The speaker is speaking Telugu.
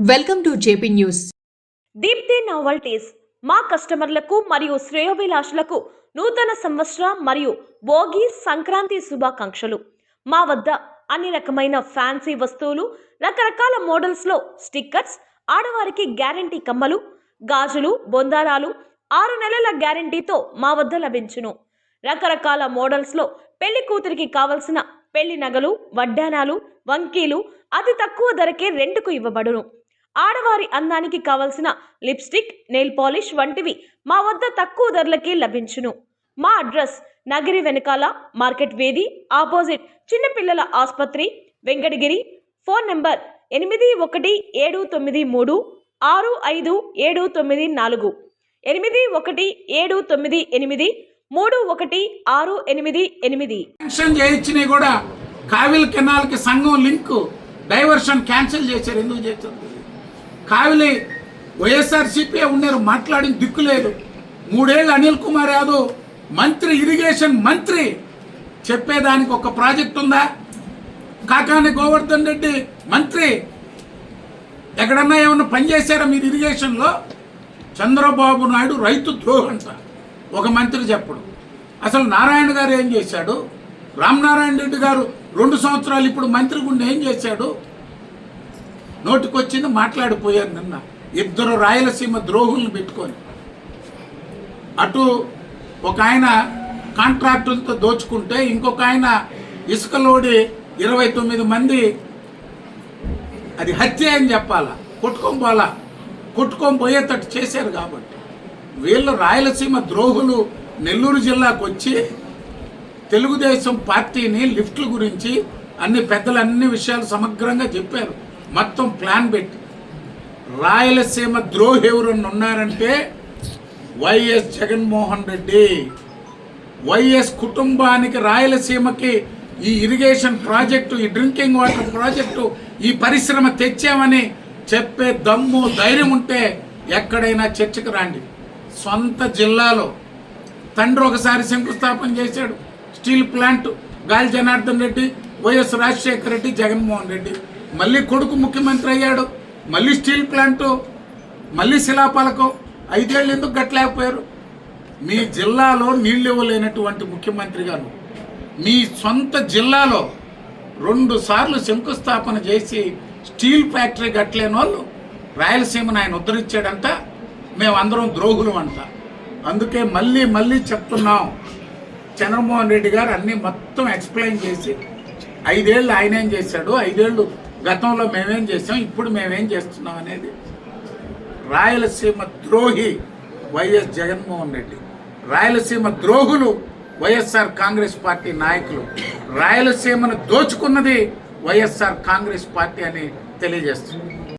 Welcome to JP news. Deepti novelties మా కస్టమర్లకు మరియు శ్రేయోభిలాషులకు నూతన సంవత్సర మరియు భోగి సంక్రాంతి శుభాకాంక్షలు. మా వద్ద అన్ని రకమైన ఫ్యాన్సీ వస్తువులు, రకరకాల మోడల్స్లో స్టిక్కర్స్, ఆడవారికి గ్యారంటీ కమ్మలు, గాజులు, బొందారాలు 6 నెలల గ్యారంటీతో మా వద్ద లభించును. రకరకాల మోడల్స్లో పెళ్లి కూతురికి కావలసిన పెళ్లి నగలు, వడ్డానాలు, వంకీలు అతి తక్కువ ధరకే రెంటుకు ఇవ్వబడును. ఆడవారి అందానికి కావలసిన లిప్స్టిక్, నెయిల్ పాలిష్ వంటివి మా వద్ద తక్కువ ధరలకే లభించును. మా అడ్రస్ నగిరి వెనకాల మార్కెట్ వీధి ఆపోజిట్ చిన్నపిల్లల ఆసుపత్రి, వెంకటగిరి. Phone number 8173657794 8179831688. శాంక్షన్ చేయించినవి కూడా కావిలి కెనాల్కి సంఘం లింక్ డైవర్షన్ క్యాన్సిల్ చేశారు. ఎందుకు చేశారు? కావిలి వైఎస్ఆర్సీపీ ఉన్నారు, మాట్లాడిన దిక్కు లేదు. 3 ఏళ్ళు అనిల్ కుమార్ యాదవ్ మంత్రి, ఇరిగేషన్ మంత్రి, చెప్పేదానికి ఒక ప్రాజెక్ట్ ఉందా? కాకాని గోవర్ధన్ రెడ్డి మంత్రి ఎక్కడన్నా ఏమన్నా పనిచేశారా మీరు ఇరిగేషన్లో? చంద్రబాబు నాయుడు రైతు ద్రోహంట ఒక మంత్రి చెప్పడు. అసలు నారాయణ గారు ఏం చేశాడు? రామనారాయణ రెడ్డి గారు 2 సంవత్సరాలు ఇప్పుడు మంత్రి గుండె ఏం చేశాడు? నోటికొచ్చింది మాట్లాడిపోయారు. నిన్న 2 రాయలసీమ ద్రోహులను పెట్టుకొని, అటు ఒక ఆయన కాంట్రాక్టులతో దోచుకుంటే, ఇంకొక ఆయన ఇసుకలోడి 29 మంది, అది హత్య అని చెప్పాలా, కొట్టుకొని పోయేటట్టు చేశారు. కాబట్టి వీళ్ళు రాయలసీమ ద్రోహులు నెల్లూరు జిల్లాకు వచ్చి తెలుగుదేశం పార్టీని లిఫ్ట్ల గురించి అన్ని పెద్దలు అన్ని విషయాలు సమగ్రంగా చెప్పారు. మొత్తం ప్లాన్ పెట్టి రాయలసీమ ద్రోహి ఎవరన్నా ఉన్నారంటే వైఎస్ జగన్మోహన్ రెడ్డి. వైఎస్ కుటుంబానికి, రాయలసీమకి ఈ ఇరిగేషన్ ప్రాజెక్టు, ఈ డ్రింకింగ్ వాటర్ ప్రాజెక్టు, ఈ పరిశ్రమ తెచ్చామని చెప్పే దమ్ము ధైర్యం ఉంటే ఎక్కడైనా చర్చకు రండి. సొంత జిల్లాలో తండ్రి ఒకసారి శంకుస్థాపన చేశాడు స్టీల్ ప్లాంట్, గాలి జనార్దన్ రెడ్డి, వైఎస్ రాజశేఖర రెడ్డి, జగన్మోహన్ రెడ్డి. మళ్ళీ కొడుకు ముఖ్యమంత్రి అయ్యాడు, మళ్ళీ స్టీల్ ప్లాంటు, మళ్ళీ శిలాపలకం. 5 ఏళ్ళు ఎందుకు గట్టలేకపోయారు? మీ జిల్లాలో నీళ్ళు ఇవ్వలేనటువంటి ముఖ్యమంత్రి గారు మీ సొంత జిల్లాలో 2 సార్లు శంకుస్థాపన చేసి స్టీల్ ఫ్యాక్టరీ కట్టలేని వాళ్ళు రాయలసీమను ఆయన ఉద్ధరించాడంట. మేమందరం ద్రోహులు అంట. అందుకే మళ్ళీ చెప్తున్నాం, చంద్రమోహన్ రెడ్డి గారు అన్నీ మొత్తం ఎక్స్ప్లెయిన్ చేసి 5 ఏళ్ళు ఆయన ఏం చేశాడు, 5 ఏళ్ళు గతంలో మేమేం చేసాం, ఇప్పుడు మేమేం చేస్తున్నాం అనేది. రాయలసీమ ద్రోహి వైఎస్ జగన్మోహన్ రెడ్డి, రాయలసీమ ద్రోహులు వైఎస్ఆర్ కాంగ్రెస్ పార్టీ నాయకులు, రాయలసీమను దోచుకున్నది వైఎస్ఆర్ కాంగ్రెస్ పార్టీ అని తెలియజేస్తుంది.